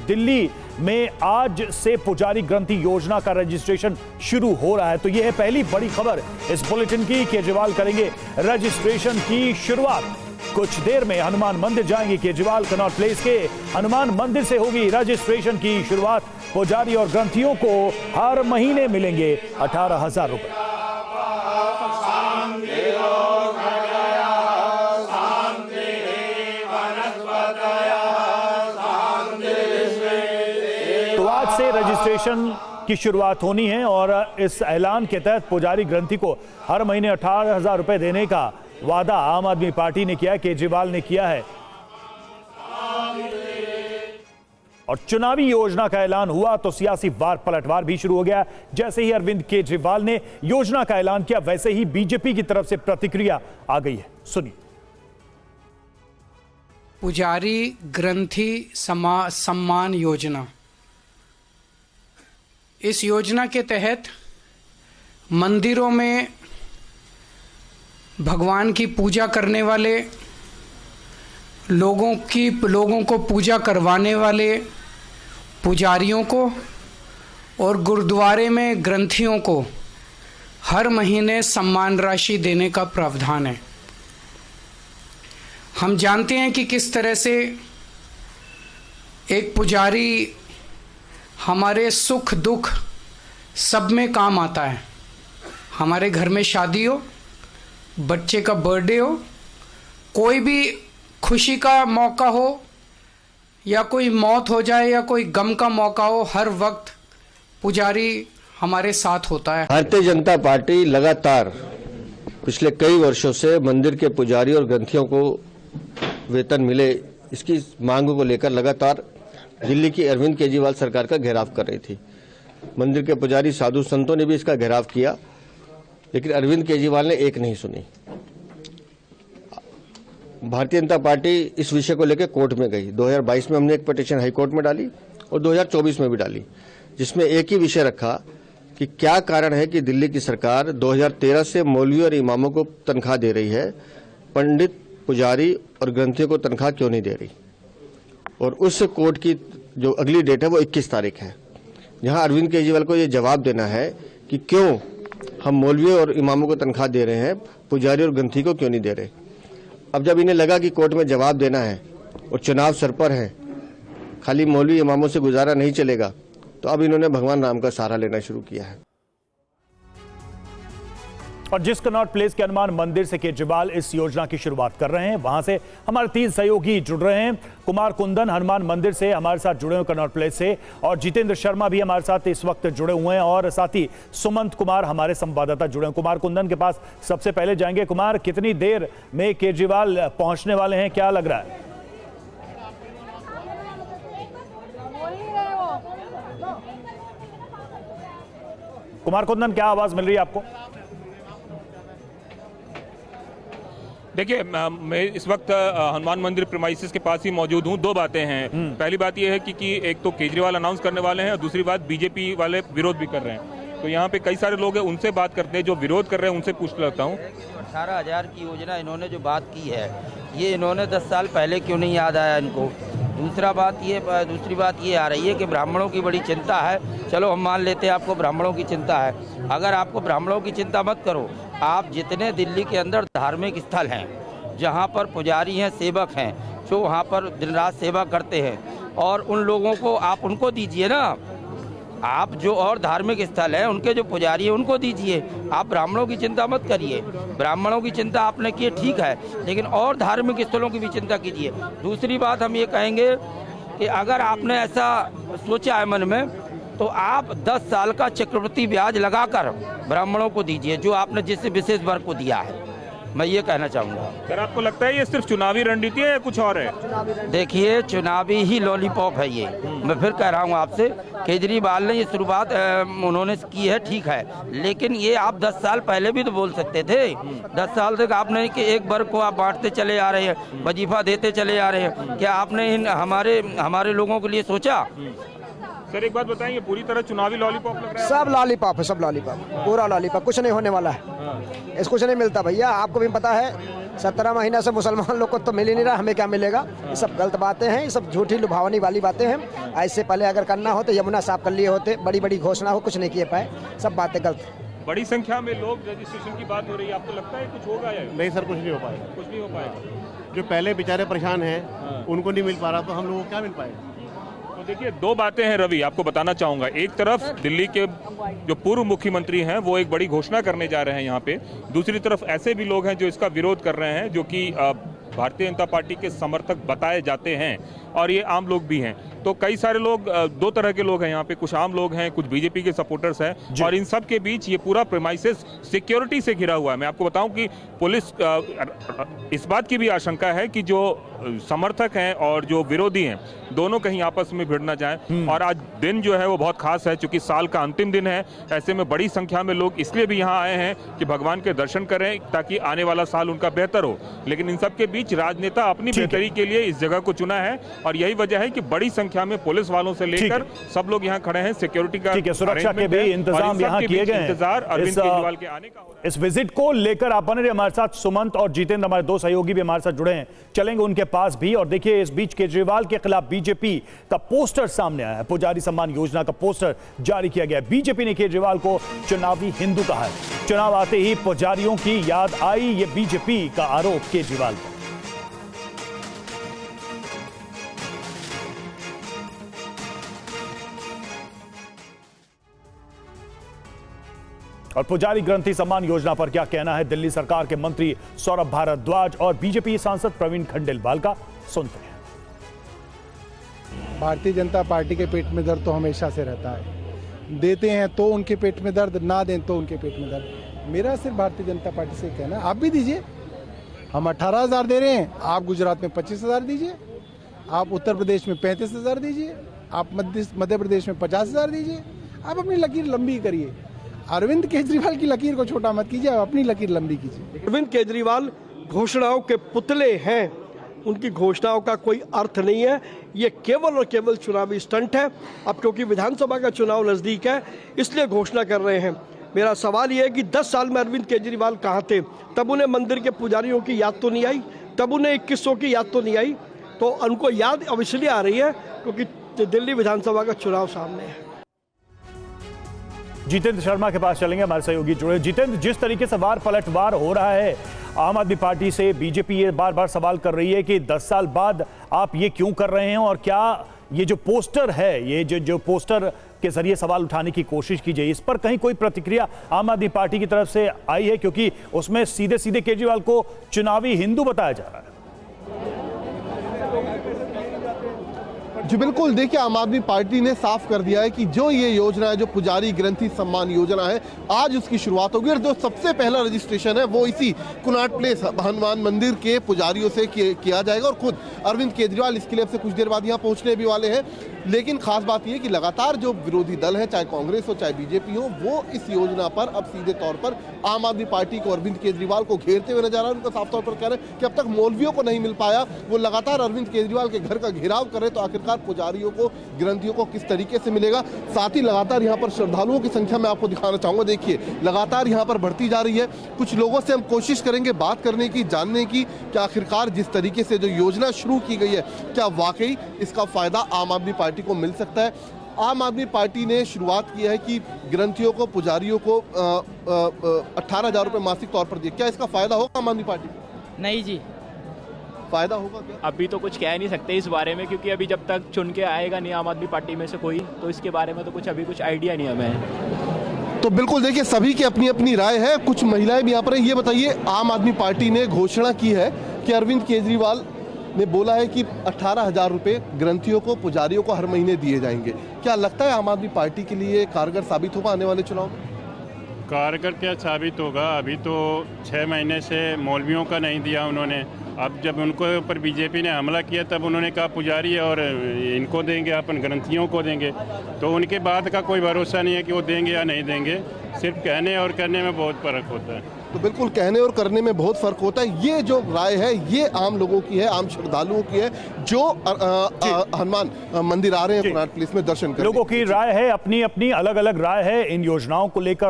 दिल्ली में आज से पुजारी ग्रंथि योजना का रजिस्ट्रेशन शुरू हो रहा है। तो यह है पहली बड़ी खबर इस बुलेटिन की। केजरीवाल करेंगे रजिस्ट्रेशन की शुरुआत। कुछ देर में हनुमान मंदिर जाएंगे केजरीवाल। कनॉट प्लेस के हनुमान मंदिर से होगी रजिस्ट्रेशन की शुरुआत। पुजारी और ग्रंथियों को हर महीने मिलेंगे 18,000 रुपए। तो आज से रजिस्ट्रेशन की शुरुआत होनी है और इस ऐलान के तहत पुजारी ग्रंथि को हर महीने 18,000 रुपए देने का वादा आम आदमी पार्टी ने किया है, केजरीवाल ने किया है। और चुनावी योजना का ऐलान हुआ तो सियासी वार पलटवार भी शुरू हो गया। जैसे ही अरविंद केजरीवाल ने योजना का ऐलान किया वैसे ही बीजेपी की तरफ से प्रतिक्रिया आ गई है। सुनिए। पुजारी ग्रंथि सम्मान योजना, इस योजना के तहत मंदिरों में भगवान की पूजा करने वाले लोगों को पूजा करवाने वाले पुजारियों को और गुरुद्वारे में ग्रंथियों को हर महीने सम्मान राशि देने का प्रावधान है। हम जानते हैं कि किस तरह से एक पुजारी हमारे सुख दुख सब में काम आता है। हमारे घर में शादी हो, बच्चे का बर्थडे हो, कोई भी खुशी का मौका हो या कोई मौत हो जाए या कोई गम का मौका हो, हर वक्त पुजारी हमारे साथ होता है। भारतीय जनता पार्टी लगातार पिछले कई वर्षों से मंदिर के पुजारी और ग्रंथियों को वेतन मिले, इसकी मांग को लेकर लगातार दिल्ली की अरविंद केजरीवाल सरकार का घेराव कर रही थी। मंदिर के पुजारी साधु संतों ने भी इसका घेराव किया, लेकिन अरविंद केजरीवाल ने एक नहीं सुनी। भारतीय जनता पार्टी इस विषय को लेकर कोर्ट में गई। 2022 में हमने एक पिटीशन हाई कोर्ट में डाली और 2024 में भी डाली, जिसमें एक ही विषय रखा कि क्या कारण है कि दिल्ली की सरकार 2013 से मौलवी और इमामों को तनख्वाह दे रही है, पंडित, पुजारी और ग्रंथियों को तनख्वाह क्यों नहीं दे रही। और उस कोर्ट की जो अगली डेट है वो 21 तारीख है, जहां अरविंद केजरीवाल को ये जवाब देना है कि क्यों हम मौलवी और इमामों को तनख्वाह दे रहे हैं, पुजारी और ग्रंथी को क्यों नहीं दे रहे। अब जब इन्हें लगा कि कोर्ट में जवाब देना है और चुनाव सर पर है, खाली मौलवी इमामों से गुजारा नहीं चलेगा, तो अब इन्होंने भगवान राम का सहारा लेना शुरू किया है। और जिस कनॉट प्लेस के हनुमान मंदिर से केजरीवाल इस योजना की शुरुआत कर रहे हैं, वहां से हमारे 3 सहयोगी जुड़ रहे हैं। कुमार कुंदन हनुमान मंदिर से हमारे साथ जुड़े हुए कनॉट प्लेस से, और जितेंद्र शर्मा भी हमारे साथ इस वक्त जुड़े हुए हैं, और साथ ही सुमंत कुमार हमारे संवाददाता जुड़े हैं। कुमार कुंदन के पास सबसे पहले जाएंगे। कुमार, कितनी देर में केजरीवाल पहुंचने वाले हैं, क्या लग रहा है? कुमार कुंदन, क्या आवाज मिल रही है आपको? देखिए, मैं इस वक्त हनुमान मंदिर प्रीमाइसेस के पास ही मौजूद हूँ। 2 बातें हैं। पहली बात यह है कि एक तो केजरीवाल अनाउंस करने वाले हैं और दूसरी बात बीजेपी वाले विरोध भी कर रहे हैं। तो यहाँ पे कई सारे लोग हैं, उनसे बात करते हैं। जो विरोध कर रहे हैं उनसे पूछ लेता हूँ। 18,000 की योजना इन्होंने जो बात की है, ये इन्होंने 10 साल पहले क्यों नहीं याद आया इनको। दूसरी बात ये आ रही है कि ब्राह्मणों की बड़ी चिंता है। चलो हम मान लेते हैं आपको ब्राह्मणों की चिंता है। अगर आपको ब्राह्मणों की चिंता मत करो, आप जितने दिल्ली के अंदर धार्मिक स्थल हैं, जहाँ पर पुजारी हैं, सेवक हैं, जो वहाँ पर दिन रात सेवा करते हैं, और उन लोगों को आप उनको दीजिए ना। आप जो और धार्मिक स्थल हैं उनके जो पुजारी हैं उनको दीजिए। आप ब्राह्मणों की चिंता मत करिए। ब्राह्मणों की चिंता आपने की ठीक है, लेकिन और धार्मिक स्थलों की भी चिंता कीजिए। दूसरी बात हम ये कहेंगे कि अगर आपने ऐसा सोचा है मन में, तो आप 10 साल का चक्रवृद्धि ब्याज लगाकर ब्राह्मणों को दीजिए, जो आपने जिस विशेष वर्ग को दिया है। मैं ये कहना चाहूँगा। सर, आपको लगता है ये सिर्फ चुनावी रणनीति है या कुछ और है? देखिए, चुनावी ही लॉलीपॉप है ये। मैं फिर कह रहा हूँ आपसे, केजरीवाल ने ये शुरुआत उन्होंने की है, ठीक है, लेकिन ये आप 10 साल पहले भी तो बोल सकते थे। 10 साल तक आपने कि एक वर्ग को आप बांटते चले आ रहे हैं, वजीफा देते चले आ रहे हैं। क्या आपने हमारे लोगों के लिए सोचा? सर एक बात बताइए, पूरी तरह चुनावी लॉलीपॉप लग रहा है? सब लॉलीपॉप है, सब लॉलीपॉप, पूरा लॉलीपॉप, कुछ नहीं होने वाला है। इसको कुछ नहीं मिलता भैया, आपको भी पता है। 17 महीना से मुसलमान लोग को तो मिल ही नहीं रहा, हमें क्या मिलेगा? ये सब गलत बातें हैं, ये सब झूठी लुभावनी वाली बातें हैं। ऐसे पहले अगर करना हो तो यमुना साफ कर लिए होते, बड़ी बड़ी घोषणा हो, कुछ नहीं किए पाए, सब बातें गलत। बड़ी संख्या में लोग रजिस्ट्रेशन की बात हो रही है, आपको लगता है कुछ होगा या नहीं सर, कुछ नहीं हो पाएगा। कुछ नहीं हो पाएगा? जो पहले बेचारे परेशान हैं उनको नहीं मिल पा रहा, तो हम लोगों को क्या मिल पाएगा? तो देखिए, दो बातें हैं रवि, आपको बताना चाहूंगा। एक तरफ दिल्ली के जो पूर्व मुख्यमंत्री हैं वो एक बड़ी घोषणा करने जा रहे हैं यहाँ पे, दूसरी तरफ ऐसे भी लोग हैं जो इसका विरोध कर रहे हैं, जो कि भारतीय जनता पार्टी के समर्थक बताए जाते हैं, और ये आम लोग भी हैं। तो कई सारे लोग, दो तरह के लोग हैं यहाँ पे, कुछ आम लोग हैं, कुछ बीजेपी के सपोर्टर्स हैं, और इन सब के बीच ये पूरा प्रेमाइसेस सिक्योरिटी से घिरा हुआ है। मैं आपको बताऊं कि पुलिस इस बात की भी आशंका है कि जो समर्थक हैं और जो विरोधी हैं दोनों कहीं आपस में भिड़ ना जाएं। और आज दिन जो है वो बहुत खास है, क्योंकि साल का अंतिम दिन है। ऐसे में बड़ी संख्या में लोग इसलिए भी यहाँ आए हैं कि भगवान के दर्शन करें, ताकि आने वाला साल उनका बेहतर हो। लेकिन इन सब के बीच राजनेता अपनी बेहतरी के लिए इस जगह को चुना है, और यही वजह है कि बड़ी संख्या में पुलिस वालों से लेकर सब लोग यहाँ खड़े हैं। सिक्योरिटी का, सुरक्षा के भी इंतजाम यहाँ किए गए हैं। इंतजार अरविंद केजरीवाल के आने का हो रहा है। इस विजिट को लेकर आप बने रहे हमारे साथ। सुमंत और जितेंद्र हमारे दो सहयोगी भी हमारे साथ जुड़े हैं, चलेंगे उनके पास भी। और देखिए, इस बीच केजरीवाल के खिलाफ बीजेपी का पोस्टर सामने आया है। पुजारी सम्मान योजना का पोस्टर जारी किया गया। बीजेपी ने केजरीवाल को चुनावी हिंदू कहा है। चुनाव आते ही पुजारियों की याद आई, ये बीजेपी का आरोप केजरीवाल पर। और पुजारी ग्रंथि सम्मान योजना पर क्या कहना है दिल्ली सरकार के मंत्री सौरभ भारद्वाज और बीजेपी सांसद प्रवीण खंडेलवाल का, सुनते हैं। भारतीय जनता पार्टी के पेट में दर्द तो हमेशा से रहता है। देते हैं तो उनके पेट में दर्द, ना दें तो उनके पेट में दर्द। मेरा सिर्फ भारतीय जनता पार्टी से कहना है, आप भी दीजिए। हम 18,000 दे रहे हैं, आप गुजरात में 25,000 दीजिए, आप उत्तर प्रदेश में 35,000 दीजिए, आप मध्य प्रदेश में 50,000 दीजिए। आप अपनी लकीर लंबी करिए। अरविंद केजरीवाल की लकीर को छोटा मत कीजिए, आप अपनी लकीर लंबी कीजिए। अरविंद केजरीवाल घोषणाओं के पुतले हैं, उनकी घोषणाओं का कोई अर्थ नहीं है। ये केवल और केवल चुनावी स्टंट है। अब क्योंकि विधानसभा का चुनाव नज़दीक है, इसलिए घोषणा कर रहे हैं। मेरा सवाल ये है कि 10 साल में अरविंद केजरीवाल कहाँ थे? तब उन्हें मंदिर के पुजारियों की याद तो नहीं आई, तब उन्हें 2100 की याद तो नहीं आई। तो उनको याद अब इसलिए आ रही है क्योंकि दिल्ली विधानसभा का चुनाव सामने है। जितेंद्र शर्मा के पास चलेंगे, हमारे सहयोगी जुड़े। जितेंद्र, जिस तरीके से वार पलटवार हो रहा है आम आदमी पार्टी से, बीजेपी ये बार बार सवाल कर रही है कि 10 साल बाद आप ये क्यों कर रहे हैं, और क्या ये जो पोस्टर है, ये जो पोस्टर के जरिए सवाल उठाने की कोशिश की जाए, इस पर कहीं कोई प्रतिक्रिया आम आदमी पार्टी की तरफ से आई है? क्योंकि उसमें सीधे सीधे केजरीवाल को चुनावी हिंदू बताया जा रहा है। जी बिल्कुल, देखिए आम आदमी पार्टी ने साफ कर दिया है कि जो ये योजना है, जो पुजारी ग्रंथि सम्मान योजना है, आज उसकी शुरुआत होगी। और जो सबसे पहला रजिस्ट्रेशन है वो इसी कुनाट प्लेस हनुमान मंदिर के पुजारियों से किया जाएगा। और खुद अरविंद केजरीवाल इसके लिए अब से कुछ देर बाद यहाँ पहुँचने भी वाले हैं। लेकिन खास बात यह कि लगातार जो विरोधी दल है, चाहे कांग्रेस हो चाहे बीजेपी हो, वो इस योजना पर अब सीधे तौर पर आम आदमी पार्टी को, अरविंद केजरीवाल को घेरते हुए नजर आ रहे हैं। उनका साफ तौर पर कह रहे हैं कि अब तक मौलवियों को नहीं मिल पाया, वो लगातार अरविंद केजरीवाल के घर का घेराव करे, तो आखिरकार पुजारियों को, ग्रंथियों को किस तरीके से मिलेगा। साथ ही लगातार यहाँ पर श्रद्धालुओं की संख्या मैं आपको दिखाना चाहूंगा। देखिए, लगातार यहाँ पर बढ़ती जा रही है। कुछ लोगों से हम कोशिश करेंगे बात करने की, जानने की कि आखिरकार जिस तरीके से जो योजना शुरू की गई है, क्या वाकई इसका फायदा आम आदमी पार्टी को मिल सकता है। आम आदमी पार्टी ने शुरुआत की है कि ग्रंथियों को, पुजारियों को 18,000 रुपये मासिक तौर पर दिए। क्या इसका फायदा होगा आम आदमी पार्टी को? नहीं जी, फायदा होगा क्या? अभी तो कुछ कह नहीं सकते इस बारे में, क्योंकि अभी जब तक चुन के आएगा नहीं आम आदमी पार्टी में से कोई, तो इसके बारे में तो अभी कुछ आइडिया नहीं है हमें। तो बिल्कुल देखिए, सभी की अपनी अपनी राय है। कुछ महिलाएं भी यहाँ पर हैं। ये बताइए, आम आदमी पार्टी ने घोषणा की है कि अरविंद केजरीवाल ने बोला है कि 18,000 रुपये ग्रंथियों को, पुजारियों को हर महीने दिए जाएंगे। क्या लगता है आम आदमी पार्टी के लिए कारगर साबित होगा आने वाले चुनाव में? कारगर क्या साबित होगा? अभी तो 6 महीने से मौलवियों का नहीं दिया उन्होंने। अब जब उनको ऊपर बीजेपी ने हमला किया, तब उन्होंने कहा पुजारी और इनको देंगे, अपन ग्रंथियों को देंगे। तो उनके बाद का कोई भरोसा नहीं है कि वो देंगे या नहीं देंगे। सिर्फ कहने और करने में बहुत फर्क होता है। तो बिल्कुल कहने और करने में बहुत फर्क होता है। ये जो राय है ये आम लोगों की है, आम श्रद्धालुओं की है जो हनुमान मंदिर आ रहे हैं कनॉट प्लेस में दर्शन करने। लोगों की राय है, अपनी अपनी अलग अलग राय है इन योजनाओं को लेकर।